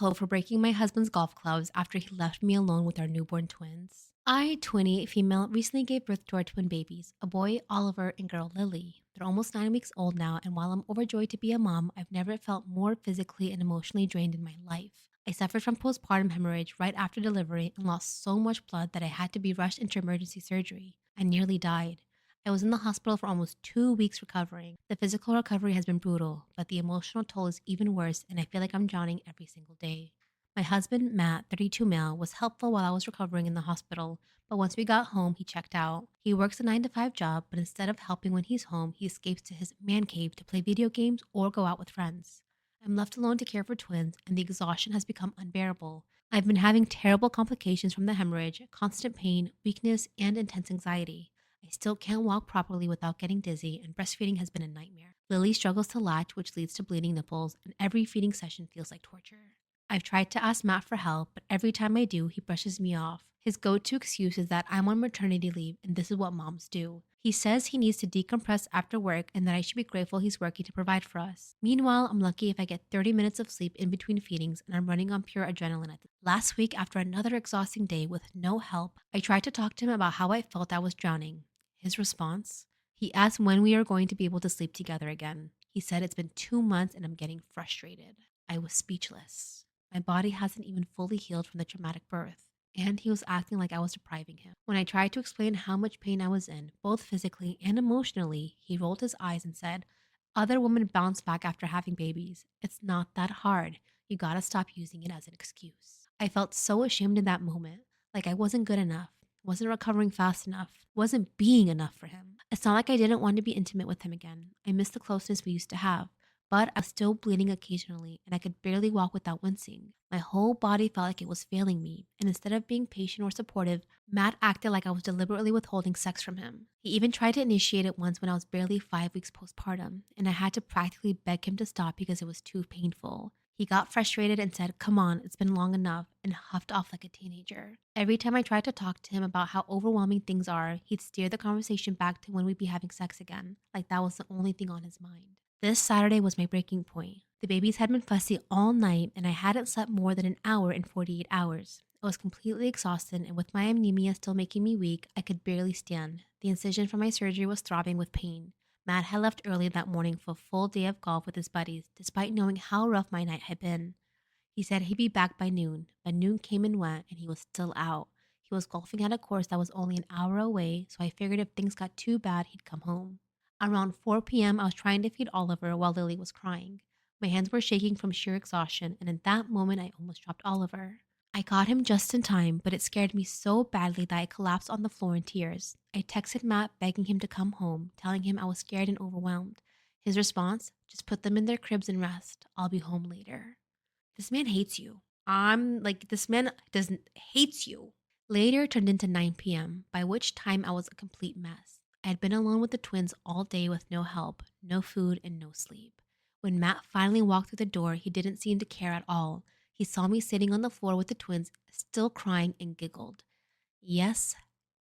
asshole for breaking my husband's golf clubs after he left me alone with our newborn twins. I, 28, female, recently gave birth to our twin babies, a boy, Oliver, and girl, Lily. They're almost 9 weeks old now, and while I'm overjoyed to be a mom, I've never felt more physically and emotionally drained in my life. I suffered from postpartum hemorrhage right after delivery and lost so much blood that I had to be rushed into emergency surgery. I nearly died. I was in the hospital for almost 2 weeks recovering. The physical recovery has been brutal, but the emotional toll is even worse, and I feel like I'm drowning every single day. My husband, Matt, 32 male, was helpful while I was recovering in the hospital, but once we got home, he checked out. He works a 9 to 5 job, but instead of helping when he's home, he escapes to his man cave to play video games or go out with friends. I'm left alone to care for twins, and the exhaustion has become unbearable. I've been having terrible complications from the hemorrhage, constant pain, weakness, and intense anxiety. I still can't walk properly without getting dizzy, and breastfeeding has been a nightmare. Lily struggles to latch, which leads to bleeding nipples, and every feeding session feels like torture. I've tried to ask Matt for help, but every time I do, he brushes me off. His go to excuse is that I'm on maternity leave and this is what moms do. He says he needs to decompress after work and that I should be grateful he's working to provide for us. Meanwhile, I'm lucky if I get 30 minutes of sleep in between feedings and I'm running on pure adrenaline. Last week, after another exhausting day with no help, I tried to talk to him about how I felt I was drowning. His response? He asked when we are going to be able to sleep together again. He said it's been 2 months and I'm getting frustrated. I was speechless. My body hasn't even fully healed from the traumatic birth, and he was acting like I was depriving him. When I tried to explain how much pain I was in, both physically and emotionally, he rolled his eyes and said, "Other women bounce back after having babies. It's not that hard. You gotta stop using it as an excuse." I felt so ashamed in that moment, like I wasn't good enough, wasn't recovering fast enough, wasn't being enough for him. It's not like I didn't want to be intimate with him again. I missed the closeness we used to have, but I was still bleeding occasionally and I could barely walk without wincing. My whole body felt like it was failing me, and instead of being patient or supportive, Matt acted like I was deliberately withholding sex from him. He even tried to initiate it once when I was barely 5 weeks postpartum, and I had to practically beg him to stop because it was too painful. He got frustrated and said, "Come on, it's been long enough," and huffed off like a teenager. Every time I tried to talk to him about how overwhelming things are, he'd steer the conversation back to when we'd be having sex again, like that was the only thing on his mind. This Saturday was my breaking point. The babies had been fussy all night, and I hadn't slept more than an hour in 48 hours. I was completely exhausted, and with my anemia still making me weak, I could barely stand. The incision from my surgery was throbbing with pain. Matt had left early that morning for a full day of golf with his buddies, despite knowing how rough my night had been. He said he'd be back by noon, but noon came and went, and he was still out. He was golfing at a course that was only an hour away, so I figured if things got too bad, he'd come home. Around 4 p.m., I was trying to feed Oliver while Lily was crying. My hands were shaking from sheer exhaustion, and in that moment, I almost dropped Oliver. I caught him just in time, but it scared me so badly that I collapsed on the floor in tears. I texted Matt begging him to come home, telling him I was scared and overwhelmed. His response: "Just put them in their cribs and rest. I'll be home later." This man hates you. I'm like, this man doesn't hates you. Later turned into 9 p.m., by which time I was a complete mess. I had been alone with the twins all day with no help, no food, and no sleep. When Matt finally walked through the door, he didn't seem to care at all. He saw me sitting on the floor with the twins, still crying, and giggled. Yes,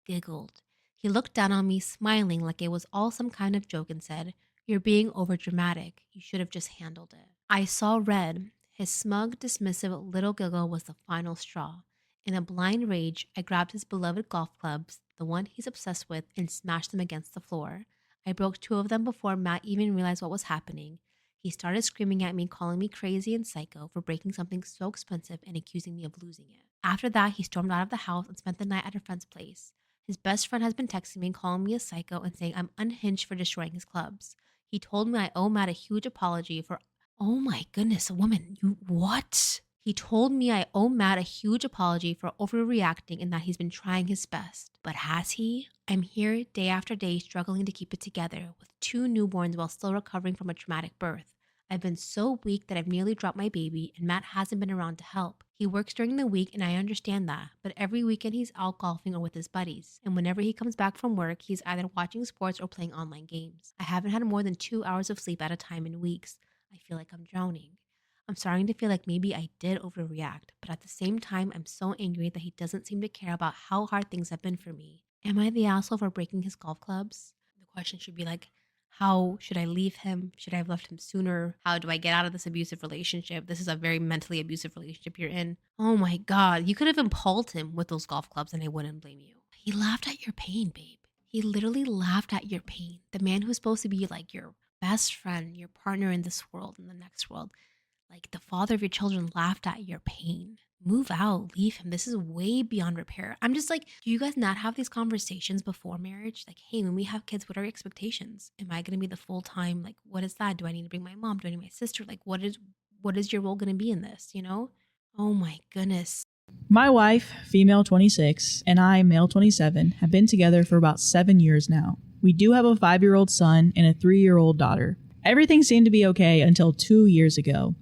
giggled. He looked down on me, smiling like it was all some kind of joke, and said, "You're being overdramatic. You should have just handled it." I saw red. His smug, dismissive little giggle was the final straw. In a blind rage, I grabbed his beloved golf clubs, the one he's obsessed with, and smashed them against the floor. I broke two of them before Matt even realized what was happening. He started screaming at me, calling me crazy and psycho for breaking something so expensive and accusing me of losing it. After that, he stormed out of the house and spent the night at a friend's place. His best friend has been texting me, calling me a psycho and saying I'm unhinged for destroying his clubs. He told me I owe Matt a huge apology for. Oh my goodness, woman, you what? He told me I owe Matt a huge apology for overreacting and that he's been trying his best. But has he? I'm here day after day struggling to keep it together with two newborns while still recovering from a traumatic birth. I've been so weak that I've nearly dropped my baby, and Matt hasn't been around to help. He works during the week, and I understand that, but every weekend he's out golfing or with his buddies. And whenever he comes back from work, he's either watching sports or playing online games. I haven't had more than 2 hours of sleep at a time in weeks. I feel like I'm drowning. I'm starting to feel like maybe I did overreact, but at the same time, I'm so angry that he doesn't seem to care about how hard things have been for me. Am I the asshole for breaking his golf clubs? The question should be like, How should I leave him? Should I have left him sooner? How do I get out of this abusive relationship? This is a very mentally abusive relationship you're in. Oh my God. You could have impaled him with those golf clubs and I wouldn't blame you. He laughed at your pain, babe. He literally laughed at your pain. The man who's supposed to be like your best friend, your partner in this world, in the next world, like the father of your children laughed at your pain. Move out, leave him. This is way beyond repair. I'm just like, do you guys not have these conversations before marriage? Like, hey, when we have kids, what are your expectations? Am I going to be the full time? Like, what is that? Do I need to bring my mom? Do I need my sister? Like, what is your role going to be in this? You know? Oh my goodness. My wife, female 26, and I, male 27, have been together for about 7 years now. We do have a 5-year-old son and a 3-year-old daughter. Everything seemed to be okay until 2 years ago.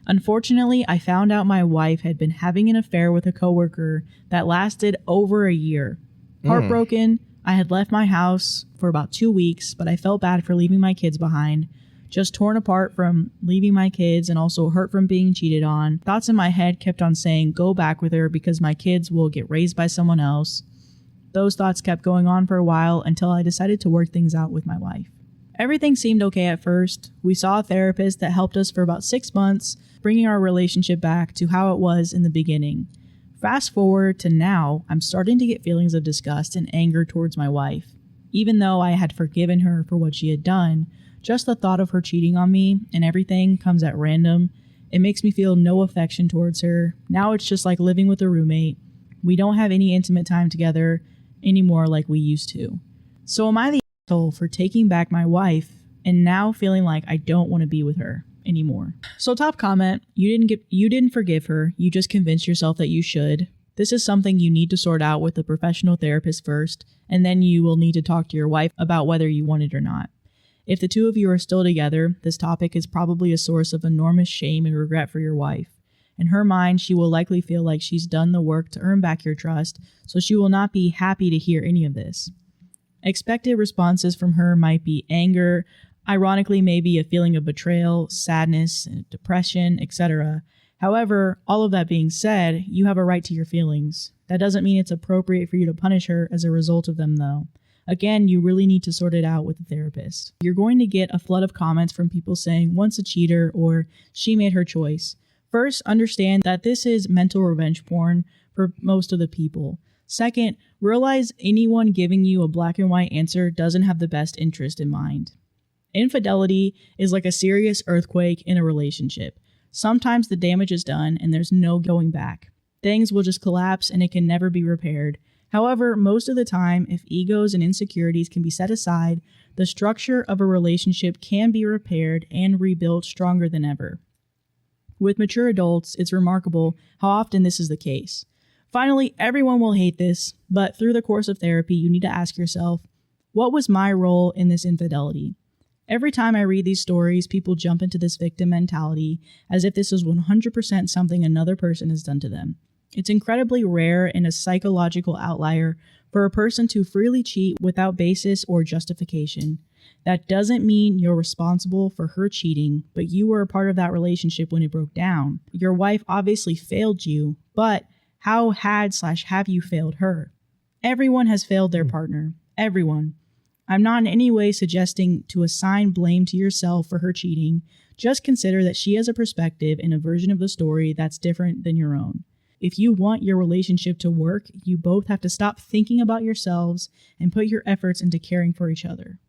Unfortunately, I found out my wife had been having an affair with a coworker that lasted over a year. Heartbroken, I had left my house for about 2 weeks, but I felt bad for leaving my kids behind. Just torn apart from leaving my kids and also hurt from being cheated on. Thoughts in my head kept on saying, go back with her because my kids will get raised by someone else. Those thoughts kept going on for a while until I decided to work things out with my wife. Everything seemed okay at first. We saw a therapist that helped us for about 6 months, bringing our relationship back to how it was in the beginning. Fast forward to now, I'm starting to get feelings of disgust and anger towards my wife. Even though I had forgiven her for what she had done, just the thought of her cheating on me and everything comes at random. It makes me feel no affection towards her. Now it's just like living with a roommate. We don't have any intimate time together anymore like we used to. So am I the asshole for taking back my wife and now feeling like I don't want to be with her anymore? So top comment, you didn't forgive her. You just convinced yourself that you should. This is something you need to sort out with a professional therapist first, and then you will need to talk to your wife about whether you want it or not. If the two of you are still together, this topic is probably a source of enormous shame and regret for your wife. In her mind, she will likely feel like she's done the work to earn back your trust, so she will not be happy to hear any of this. Expected responses from her might be anger, ironically maybe a feeling of betrayal, sadness, depression, etc. However, all of that being said, you have a right to your feelings. That doesn't mean it's appropriate for you to punish her as a result of them though. Again, you really need to sort it out with a therapist. You're going to get a flood of comments from people saying, once a cheater, or she made her choice. First, understand that this is mental revenge porn for most of the people. Second, realize anyone giving you a black and white answer doesn't have the best interest in mind. Infidelity is like a serious earthquake in a relationship. Sometimes the damage is done and there's no going back. Things will just collapse and it can never be repaired. However, most of the time, if egos and insecurities can be set aside, the structure of a relationship can be repaired and rebuilt stronger than ever. With mature adults, it's remarkable how often this is the case. Finally, everyone will hate this, but through the course of therapy, you need to ask yourself, what was my role in this infidelity? Every time I read these stories, people jump into this victim mentality as if this is 100% something another person has done to them. It's incredibly rare and a psychological outlier for a person to freely cheat without basis or justification. That doesn't mean you're responsible for her cheating, but you were a part of that relationship when it broke down. Your wife obviously failed you, but how have you failed her? Everyone has failed their partner. Everyone. I'm not in any way suggesting to assign blame to yourself for her cheating. Just consider that she has a perspective and a version of the story that's different than your own. If you want your relationship to work, you both have to stop thinking about yourselves and put your efforts into caring for each other.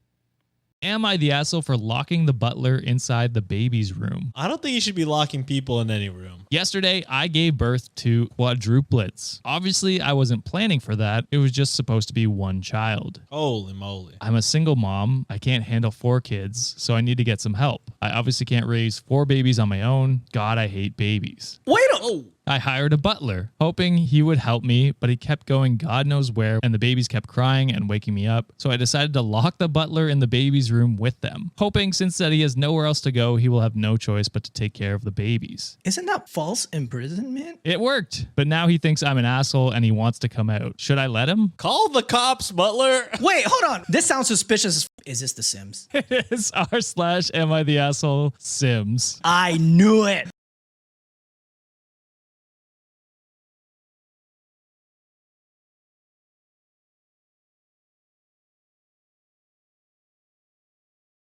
Am I the asshole for locking the butler inside the baby's room? I don't think you should be locking people in any room. Yesterday, I gave birth to quadruplets. Obviously, I wasn't planning for that. It was just supposed to be one child. Holy moly. I'm a single mom. I can't handle 4 kids, so I need to get some help. I obviously can't raise 4 babies on my own. God, I hate babies. I hired a butler, hoping he would help me, but he kept going God knows where, and the babies kept crying and waking me up. So I decided to lock the butler in the baby's room with them, hoping since that he has nowhere else to go, he will have no choice but to take care of the babies. Isn't that false imprisonment? It worked, but now he thinks I'm an asshole and he wants to come out. Should I let him? Call the cops, butler. Wait, hold on. This sounds suspicious as Is this The Sims? It is r/am I the asshole Sims. I knew it.